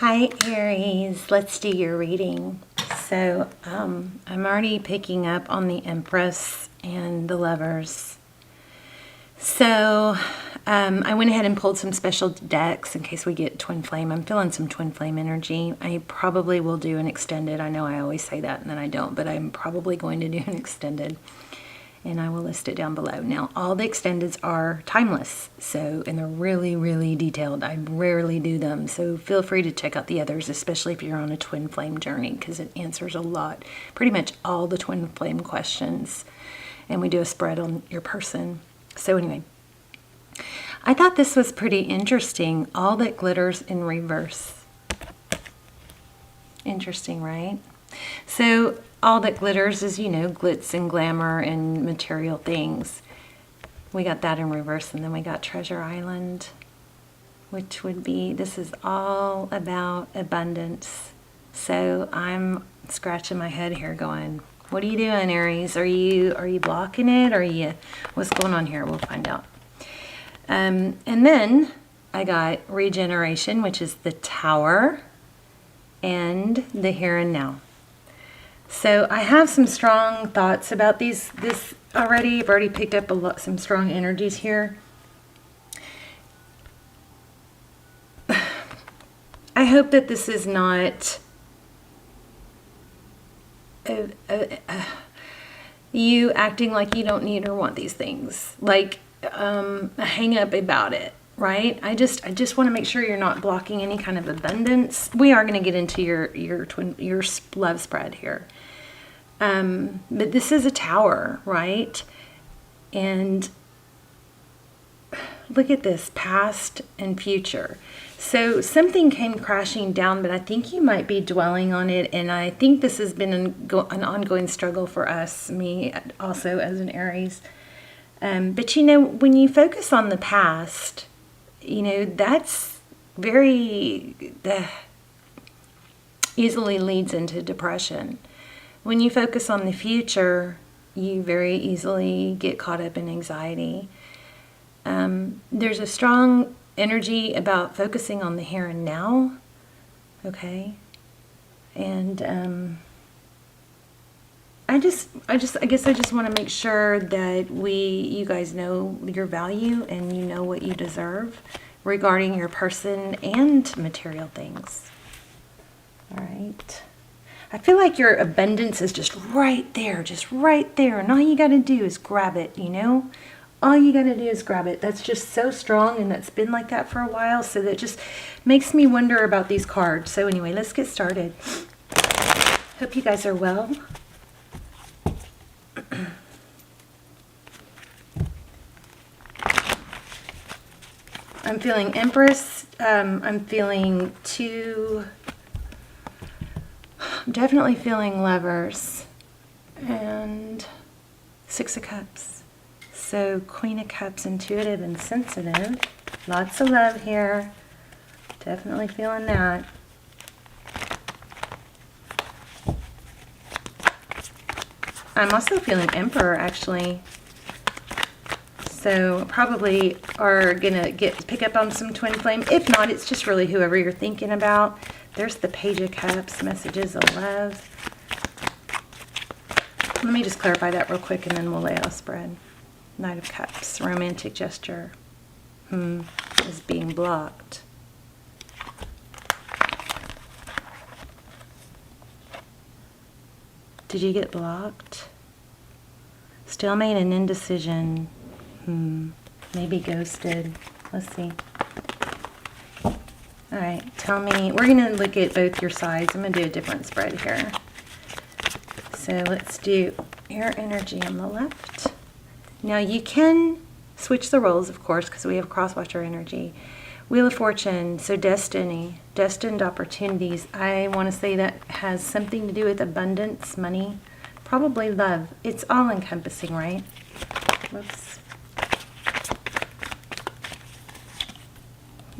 Hi Aries, let's do your reading. So I'm already picking up on the Empress and the Lovers. So I went ahead and pulled some special decks in case we get twin flame. I'm feeling some twin flame energy. I probably will do an extended. I know I always say that and then I don't, but I'm probably going to do an extended. And I will list it down below. Now, all the extendeds are timeless, and they're really, really detailed. I rarely do them, so feel free to check out the others, especially if you're on a twin flame journey, because it answers a lot, pretty much all the twin flame questions, and we do a spread on your person. So anyway, I thought this was pretty interesting. All that glitters in reverse. Interesting, right? So all that glitters is, you know, glitz and glamour and material things. We got that in reverse, and then we got Treasure Island, which would be, this is all about abundance. So I'm scratching my head here going, what are you doing, Aries? Are you blocking it? What's going on here? We'll find out. And then I got Regeneration, which is the Tower, and the Here and Now. So I have some strong thoughts about this already. I've already picked up some strong energies here. I hope that this is not you acting like you don't need or want these things, like a hang up about it, right? I just want to make sure you're not blocking any kind of abundance. We are going to get into your love spread here. But this is a tower, right? And look at this, past and future. So something came crashing down, but I think you might be dwelling on it. And I think this has been an ongoing struggle for us, me also as an Aries. But you know, when you focus on the past, you know, that's very easily leads into depression. When you focus on the future, you very easily get caught up in anxiety. There's a strong energy about focusing on the here and now, okay? And I guess I just want to make sure that you guys know your value and you know what you deserve regarding your person and material things. All right. I feel like your abundance is just right there. And all you got to do is grab it, you know? All you got to do is grab it. That's just so strong, and that's been like that for a while. So that just makes me wonder about these cards. So anyway, let's get started. Hope you guys are well. I'm feeling Empress. I'm feeling I'm definitely feeling Lovers and Six of Cups. So Queen of Cups, intuitive and sensitive. Lots of love here. Definitely feeling that. I'm also feeling Emperor, actually. So probably are gonna pick up on some twin flame. If not, it's just really whoever you're thinking about. There's the Page of Cups, messages of love. Let me just clarify that real quick and then we'll lay out a spread. Knight of Cups, romantic gesture. Is being blocked. Did you get blocked? Stalemate and indecision. Maybe ghosted. Let's see. All right, tell me. We're going to look at both your sides. I'm going to do a different spread here. So let's do air energy on the left. Now you can switch the roles, of course, because we have crosswatcher energy. Wheel of Fortune, so destiny, destined opportunities. I want to say that has something to do with abundance, money, probably love. It's all encompassing, right? Whoops.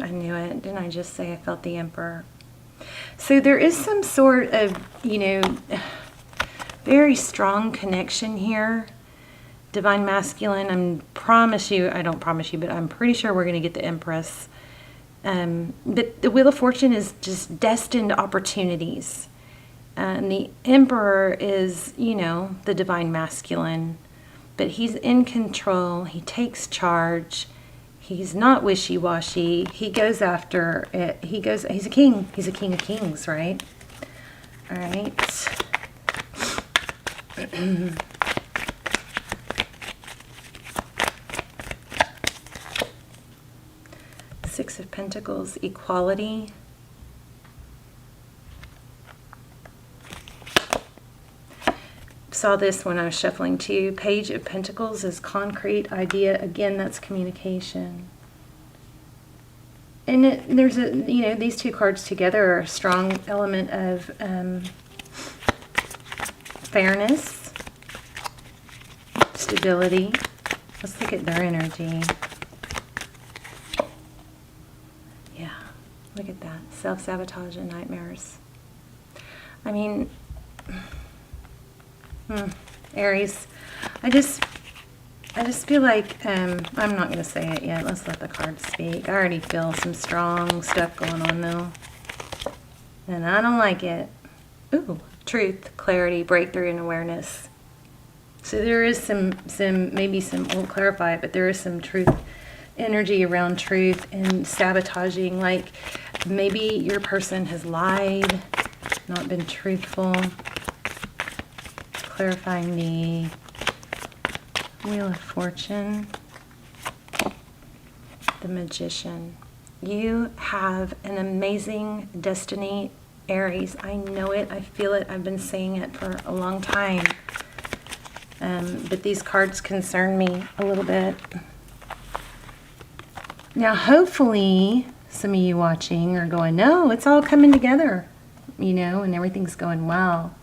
I knew it. Didn't I just say I felt the Emperor? So there is some sort of, you know, very strong connection here. Divine Masculine. I don't promise you, but I'm pretty sure we're going to get the Empress. But the Wheel of Fortune is just destined opportunities. And the Emperor is, you know, the divine masculine. But he's in control. He takes charge. He's not wishy-washy. He goes after it. He's a king. He's a king of kings, right? All right. Six of Pentacles, equality. Saw this when I was shuffling too. Page of Pentacles is concrete idea. Again, that's communication. And there's a, you know, these two cards together are a strong element of fairness, stability. Let's look at their energy. Yeah, look at that. Self-sabotage and nightmares. I mean, Aries, I just feel like, I'm not going to say it yet. Let's let the cards speak. I already feel some strong stuff going on though. And I don't like it. Ooh, truth, clarity, breakthrough, and awareness. So there is some won't clarify it, but there is some truth, energy around truth and sabotaging. Like maybe your person has lied, not been truthful. Clarifying the Wheel of Fortune, the Magician. You have an amazing destiny, Aries. I know it. I feel it. I've been saying it for a long time. But these cards concern me a little bit. Now, hopefully, some of you watching are going, no, it's all coming together, you know, and everything's going well.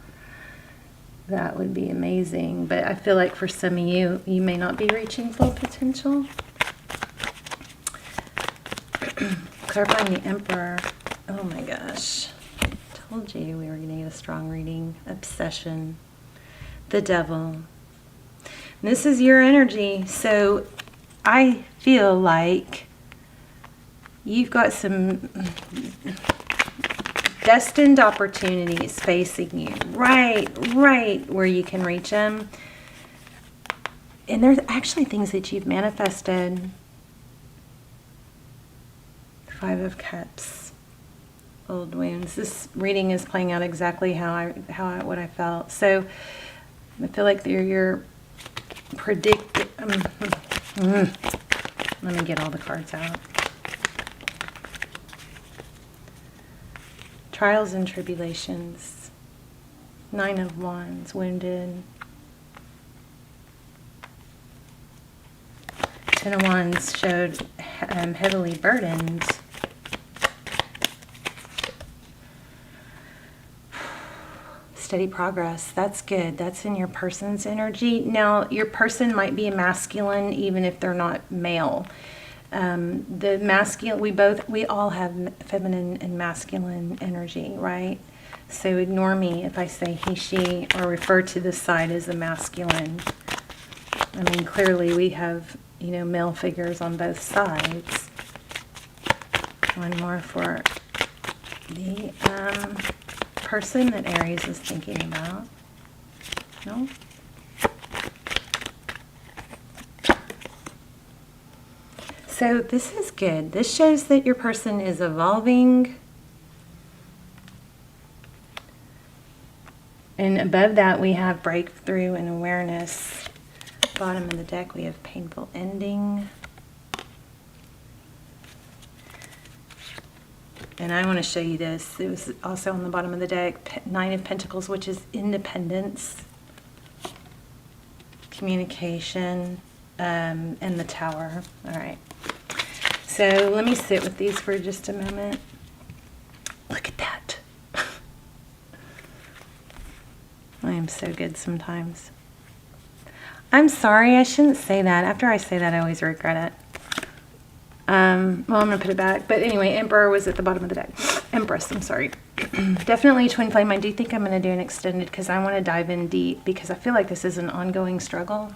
That would be amazing. But I feel like for some of you, you may not be reaching full potential. Clarifying the Emperor. Oh my gosh. Told you we were going to get a strong reading. Obsession. The Devil. And this is your energy. So I feel like you've got some destined opportunities facing you right where you can reach them. And there's actually things that you've manifested. Five of Cups, old wounds. This reading is playing out exactly what I felt. So I feel like you're predicting. Let me get all the cards out. Trials and tribulations. Nine of Wands, wounded. Ten of Wands showed heavily burdened. Steady progress. That's good. That's in your person's energy. Now, your person might be a masculine even if they're not male. The masculine, we all have feminine and masculine energy, right? So ignore me if I say he, she, or refer to this side as a masculine. I mean, clearly we have, you know, male figures on both sides. One more for the person that Aries is thinking about. No? So this is good. This shows that your person is evolving. And above that we have breakthrough and awareness. Bottom of the deck we have painful ending. And I want to show you this. It was also on the bottom of the deck. Nine of Pentacles, which is independence, communication, and the Tower. All right. So let me sit with these for just a moment. Look at that. I am so good sometimes. I'm sorry, I shouldn't say that. After I say that, I always regret it. Well, I'm going to put it back. But anyway, Emperor was at the bottom of the deck. Empress, I'm sorry. Definitely Twin Flame. I do think I'm going to do an extended because I want to dive in deep because I feel like this is an ongoing struggle.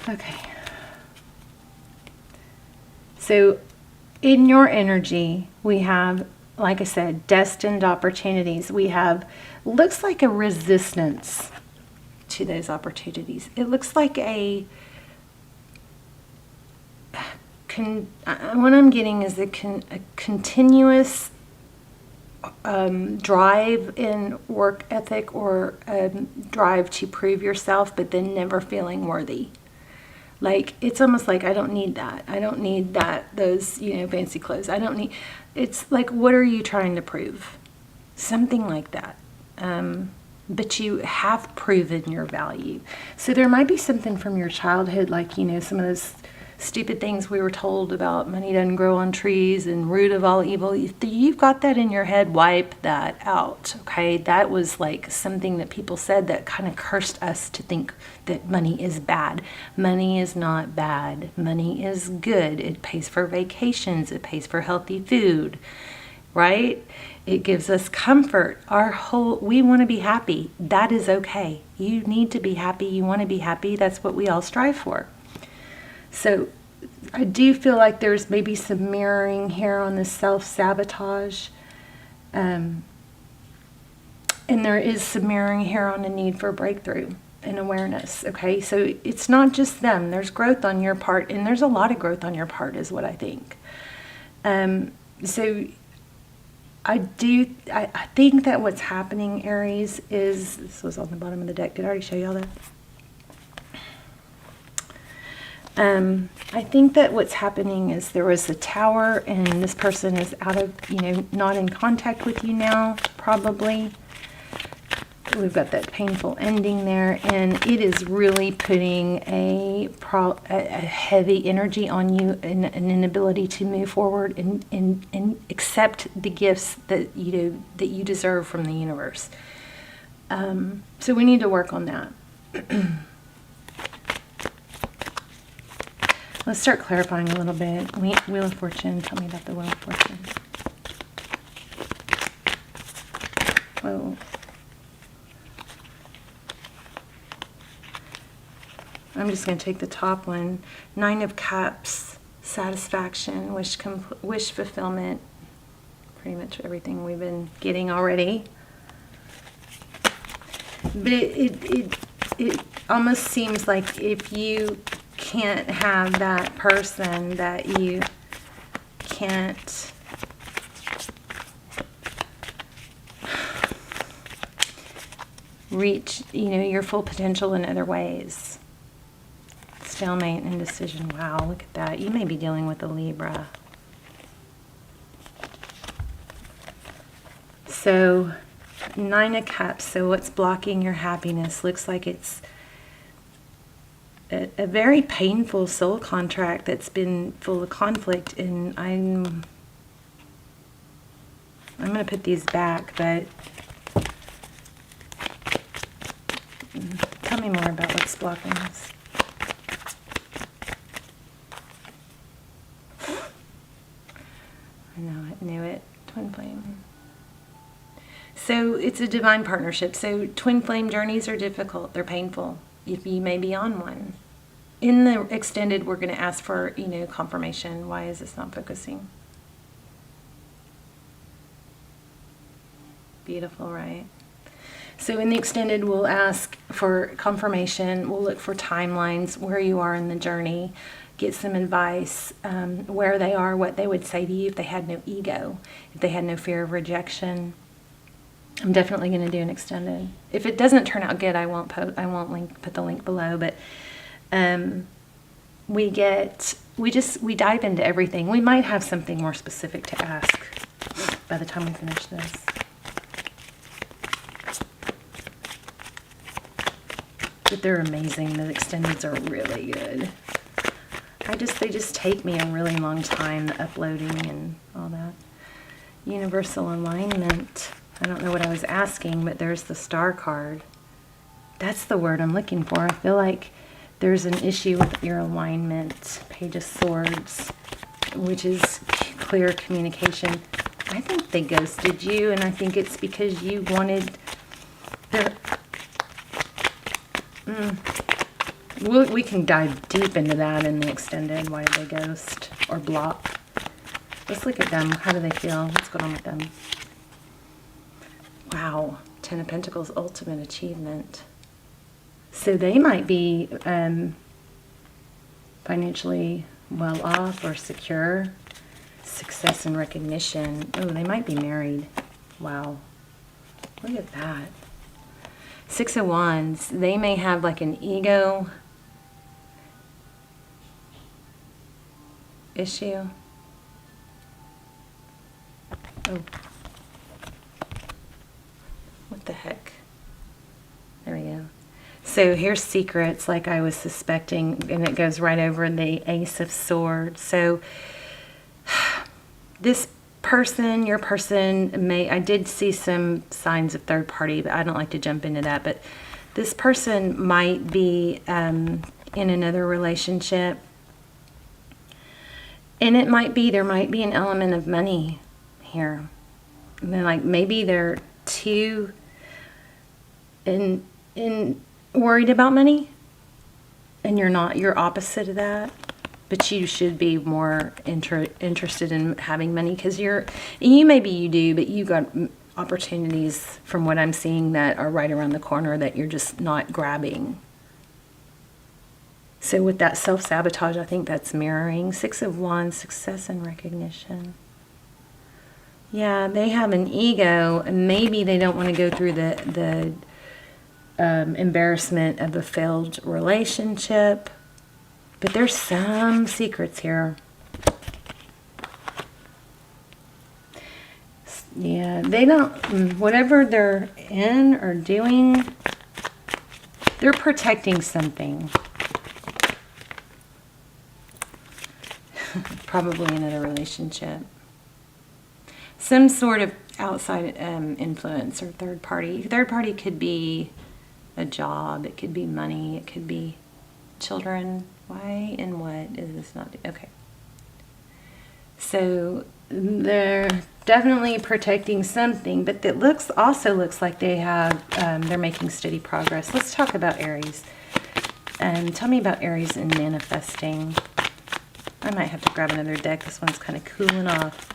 Okay. So in your energy, we have, like I said, destined opportunities. We have, looks like a resistance to those opportunities. It looks like what I'm getting is a continuous drive in work ethic, or drive to prove yourself, but then never feeling worthy. Like, it's almost like, I don't need that. I don't need those, fancy clothes. I don't need, it's like, what are you trying to prove? Something like that. But you have proven your value. So there might be something from your childhood, like, some of those stupid things we were told about money doesn't grow on trees and root of all evil. You've got that in your head. Wipe that out. Okay. That was like something that people said that kind of cursed us to think that money is bad. Money is not bad. Money is good. It pays for vacations. It pays for healthy food, right? It gives us comfort. We want to be happy. That is okay. You need to be happy. You want to be happy. That's what we all strive for. So I do feel like there's maybe some mirroring here on the self-sabotage. And there is some mirroring here on the need for breakthrough and awareness. Okay, so it's not just them. There's growth on your part, and there's a lot of growth on your part is what I think. So I think that what's happening, Aries, is, this was on the bottom of the deck. Did I already show y'all that? I think that what's happening is there was a tower, and this person is out of, not in contact with you now, probably. We've got that painful ending there, and it is really putting a heavy energy on you, and an inability to move forward and accept the gifts that you deserve from the universe. So we need to work on that. Let's start clarifying a little bit. Wheel of Fortune, tell me about the Wheel of Fortune. Whoa. I'm just going to take the top one. 9 of Cups, satisfaction, wish fulfillment. Pretty much everything we've been getting already. But it almost seems like if you can't have that person, that you can't reach, your full potential in other ways. Stalemate, indecision. Wow, look at that. You may be dealing with a Libra. So, 9 of Cups. So what's blocking your happiness? Looks like it's a very painful soul contract that's been full of conflict, and I'm going to put these back, but tell me more about what's blocking this. I know, I knew it. Twin flame. So it's a divine partnership. So twin flame journeys are difficult. They're painful. If you may be on one. In the extended, we're going to ask for, confirmation. Why is this not focusing? Beautiful, right? So in the extended, we'll ask for confirmation. We'll look for timelines, where you are in the journey, get some advice, where they are, what they would say to you if they had no ego, if they had no fear of rejection. I'm definitely going to do an extended. If it doesn't turn out good, I won't put the link below. But we dive into everything. We might have something more specific to ask by the time we finish this. But they're amazing. The extendeds are really good. They just take me a really long time, the uploading and all that. Universal alignment. I don't know what I was asking, but there's the star card. That's the word I'm looking for. I feel like there's an issue with your alignment. Page of Swords, which is clear communication. I think they ghosted you, and I think it's because you wanted the... We can dive deep into that in the extended. Why did they ghost? or block. Let's look at them. How do they feel? What's going on with them? Wow. 10 of Pentacles, ultimate achievement. So they might be financially well off or secure. Success and recognition. Oh, they might be married. Wow. Look at that. 6 of Wands. They may have like an ego issue. Oh. What the heck? There we go. So here's secrets, like I was suspecting, and it goes right over the Ace of Swords. So this person, your person may, I did see some signs of third party, but I don't like to jump into that. But this person might be in another relationship. And it might be, there might be an element of money here. And then like maybe they're too worried about money, and you're not, you're opposite of that, but you should be more interested in having money, because maybe you do, but you got opportunities from what I'm seeing that are right around the corner that you're just not grabbing. So with that self-sabotage, I think that's mirroring. 6 of Wands, success and recognition. Yeah, they have an ego, and maybe they don't want to go through the embarrassment of a failed relationship, but there's some secrets here. Yeah, they don't, whatever they're in or doing, they're protecting something. Probably another relationship. Some sort of outside influence or third party. Third party could be a job, it could be money, it could be children. Why and what is this not? Okay. So they're definitely protecting something, but it also looks like they have, they're making steady progress. Let's talk about Aries. Tell me about Aries and manifesting. I might have to grab another deck. This one's kind of cooling off.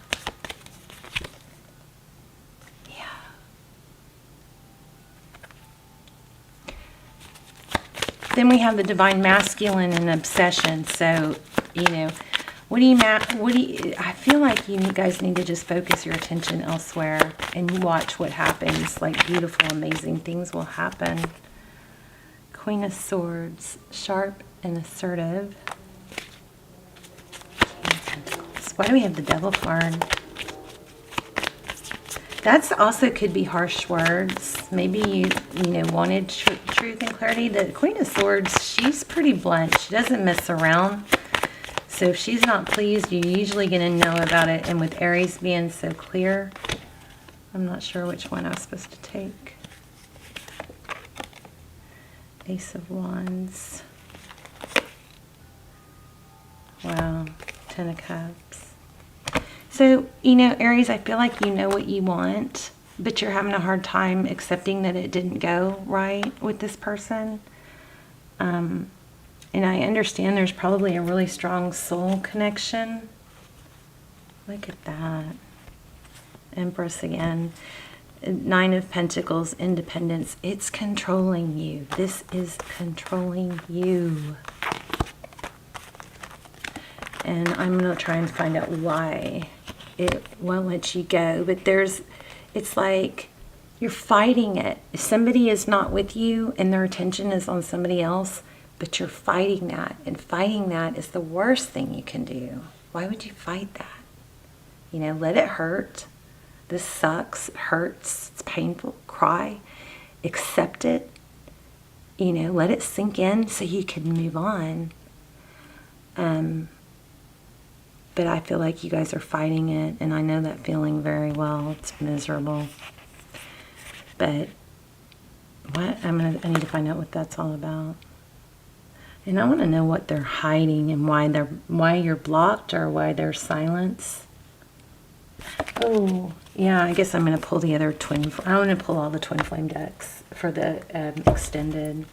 Then we have the divine masculine and obsession. So, you know, I feel like you guys need to just focus your attention elsewhere and watch what happens. Like beautiful, amazing things will happen. Queen of Swords, sharp and assertive. Why do we have the Devil card? That's also could be harsh words. Maybe you wanted truth and clarity. The Queen of Swords, she's pretty blunt. She doesn't mess around. So if she's not pleased, you're usually going to know about it. And with Aries being so clear, I'm not sure which one I was supposed to take. Ace of Wands. Wow. 10 of Cups. So, Aries, I feel like you know what you want, but you're having a hard time accepting that it didn't go right with this person. And I understand there's probably a really strong soul connection. Look at that. Empress again. 9 of Pentacles, independence. It's controlling you. This is controlling you. And I'm going to try and find out why it won't let you go. But it's like you're fighting it. If somebody is not with you and their attention is on somebody else, but you're fighting that. And fighting that is the worst thing you can do. Why would you fight that? Let it hurt. This sucks. It hurts. It's painful. Cry. Accept it. Let it sink in so you can move on. But I feel like you guys are fighting it, and I know that feeling very well. It's miserable. But I need to find out what that's all about. And I want to know what they're hiding and why you're blocked or why there's silence. Oh, yeah, I guess I'm going to pull the other I want to pull all the twin flame decks for the extended.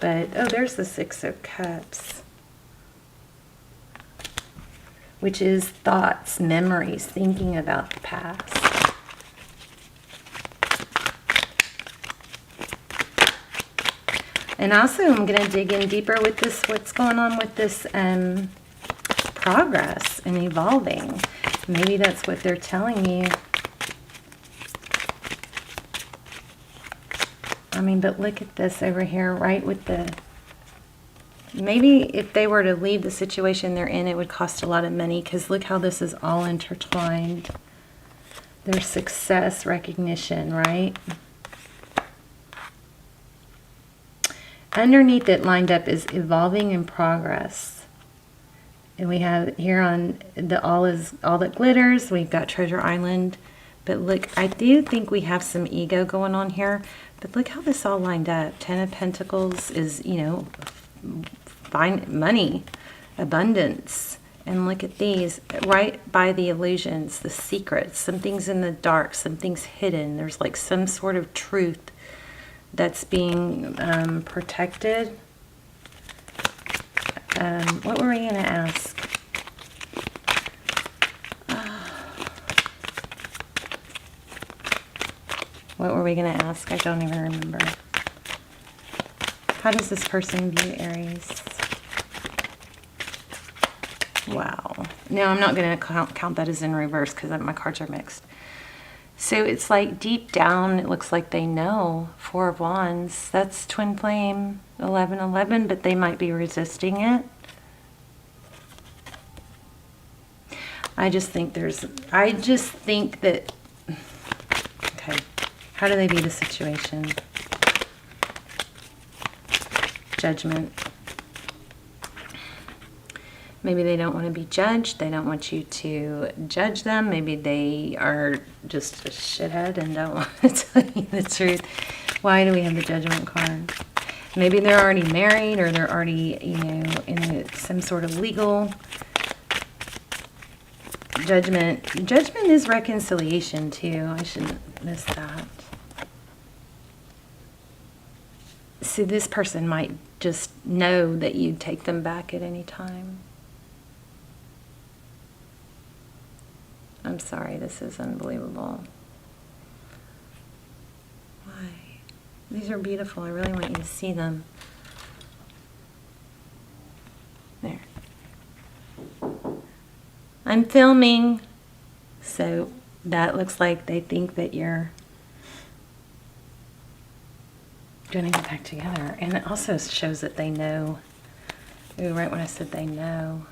But, there's the 6 of Cups. which is thoughts, memories, thinking about the past. And also I'm going to dig in deeper with this, what's going on with this progress and evolving. Maybe that's what they're telling you. I mean, but look at this over here, right, with the... Maybe if they were to leave the situation they're in, it would cost a lot of money, because look how this is all intertwined. There's success, recognition, right? Underneath it lined up is evolving in progress. And we have here on the all that glitters, we've got Treasure Island. But look, I do think we have some ego going on here. But look how this all lined up. Ten of Pentacles is, you know, find money, abundance. And look at these, right by the illusions, the secrets. Something's in the dark, something's hidden. There's like some sort of truth that's being protected. What were we going to ask? What were we going to ask? I don't even remember. How does this person view Aries? Wow. No, I'm not going to count that as in reverse because my cards are mixed. So it's like deep down, it looks like they know. Four of Wands. That's twin flame, 11-11, but they might be resisting it. I just think that, okay, how do they view the situation? Judgment. Maybe they don't want to be judged. They don't want you to judge them. Maybe they are just a shithead and don't want to tell you the truth. Why do we have the Judgment card? Maybe they're already married, or they're already, you know, in some sort of legal judgment. Judgment is reconciliation too. I shouldn't miss that. See, this person might just know that you'd take them back at any time. I'm sorry, this is unbelievable. Why? These are beautiful. I really want you to see them. There. I'm filming. So that looks like they think that you're going to get back together. And it also shows that they know. Ooh, right when I said they know.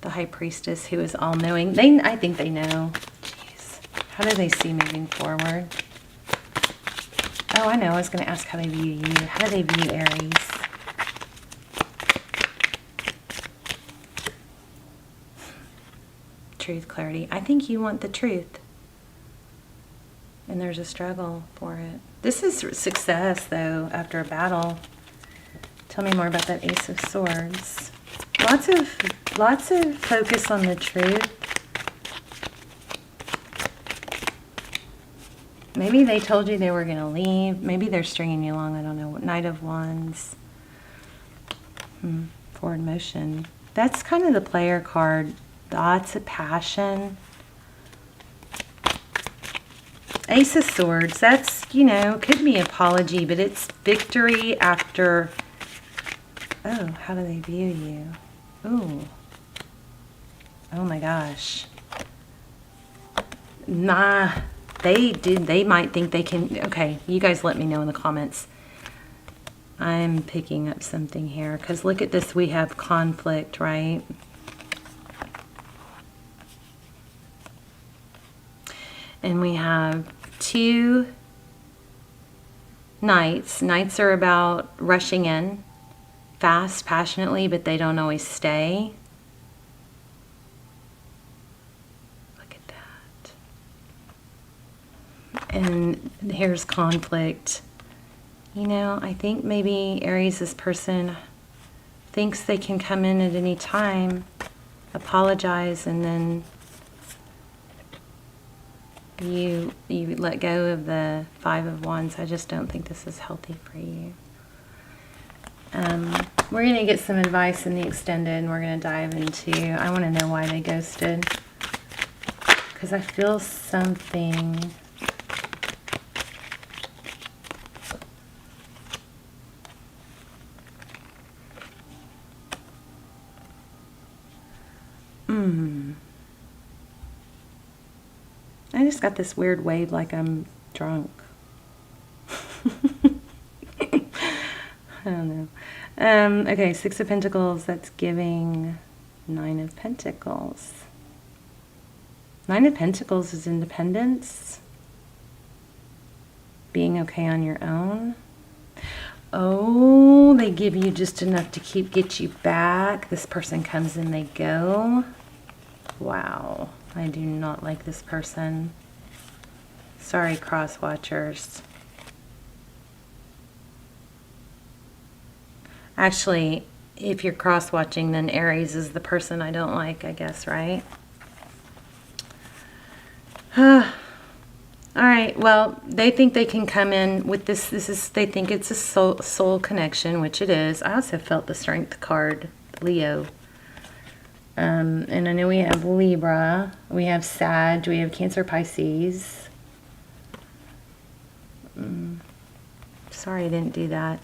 The High Priestess, who is all-knowing. I think they know. Jeez. How do they see moving forward? Oh, I know. I was going to ask how they view you. How do they view Aries? Truth, clarity. I think you want the truth. And there's a struggle for it. This is success, though, after a battle. Tell me more about that Ace of Swords. Lots of focus on the truth. Maybe they told you they were going to leave. Maybe they're stringing you along. I don't know. Knight of Wands. Forward motion. That's kind of the player card. Lots of passion. Ace of Swords. That's, you know, could be apology, but it's victory after... Oh, how do they view you? Ooh. Oh my gosh. Nah, they might think they can... Okay, you guys let me know in the comments. I'm picking up something here, because look at this, we have conflict, right? And we have two Knights. Knights are about rushing in fast, passionately, but they don't always stay. Look at that. And here's conflict. You know, I think maybe Aries, this person, thinks they can come in at any time, apologize, and then you let go of the Five of Wands. I just don't think this is healthy for you. We're going to get some advice in the extended, and we're going to dive into, I want to know why they ghosted. Because I feel something. I just got this weird wave like I'm drunk. I don't know. Okay, Six of Pentacles, that's giving Nine of Pentacles. Nine of Pentacles is independence. Being okay on your own. Oh, they give you just enough to get you back. This person comes and they go. Wow, I do not like this person. Sorry, crosswatchers. Actually, if you're cross-watching, then Aries is the person I don't like, I guess, right? All right, well, they think they can come in with this. They think it's a soul connection, which it is. I also felt the Strength card, Leo. And I know we have Libra, we have Sag, we have Cancer, Pisces. Sorry I didn't do that.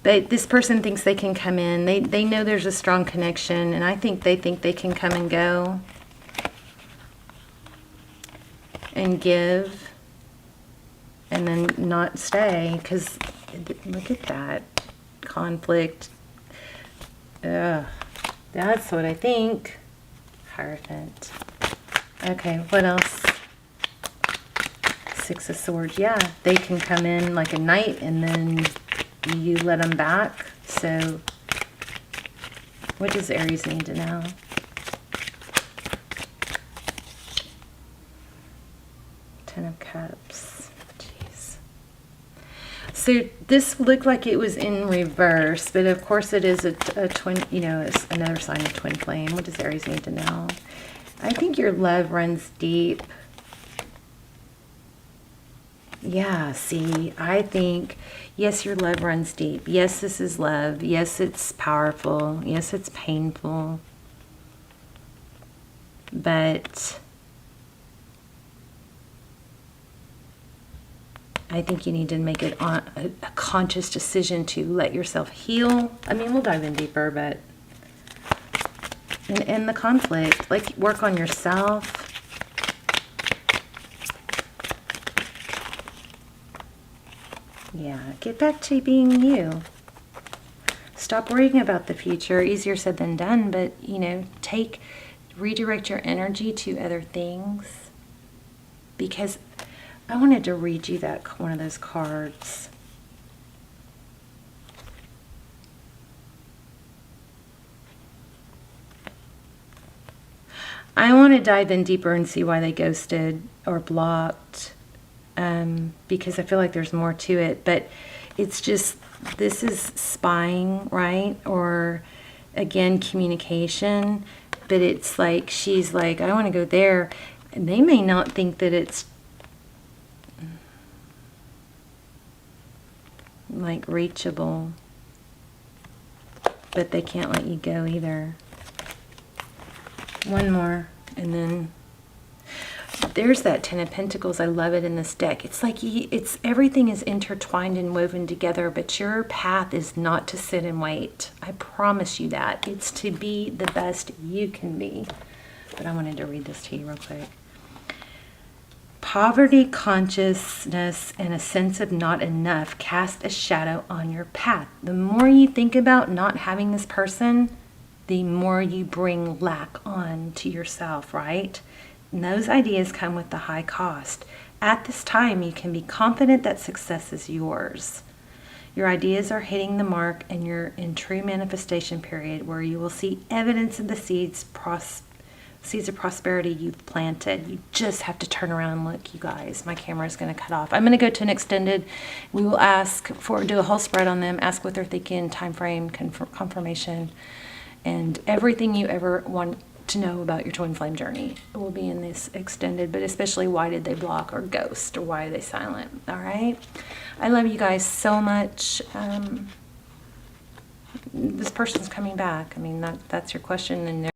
But this person thinks they can come in. They know there's a strong connection, and I think they can come and go and give and then not stay, because look at that conflict. Ugh. That's what I think. Hierophant. Okay, what else? Six of Swords. Yeah, they can come in like a knight and then you let them back. So what does Aries need to know? Ten of Cups. Jeez. So this looked like it was in reverse, but of course it is a twin, you know, it's another sign of twin flame. What does Aries need to know? I think your love runs deep. Yeah, see, I think, yes, your love runs deep. Yes, this is love. Yes, it's powerful. Yes, it's painful. But I think you need to make it a conscious decision to let yourself heal. I mean, we'll dive in deeper, but and the conflict, like work on yourself. Yeah, get back to being you. Stop worrying about the future. Easier said than done, but you know, redirect your energy to other things, because I wanted to read you that one of those cards. I want to dive in deeper and see why they ghosted or blocked, because I feel like there's more to it. But it's just, this is spying, right? Or again, communication. But it's like, she's like, I want to go there. And they may not think that it's like reachable, but they can't let you go either. One more, and then there's that Ten of Pentacles. I love it in this deck. It's like it's everything is intertwined and woven together, but your path is not to sit and wait. I promise you that. It's to be the best you can be. But I wanted to read this to you real quick. Poverty, consciousness, and a sense of not enough cast a shadow on your path. The more you think about not having this person, the more you bring lack on to yourself, right? And those ideas come with the high cost. At this time, you can be confident that success is yours. Your ideas are hitting the mark, and you're in true manifestation period where you will see evidence of the seeds of prosperity you've planted. You just have to turn around and look, you guys. My camera is going to cut off. I'm going to go to an extended. We will do a whole spread on them, ask what they're thinking, time frame, confirmation, and everything you ever want to know about your twin flame journey will be in this extended, but especially why did they block or ghost, or why are they silent? All right. I love you guys so much. this person's coming back. I mean, that's your question, and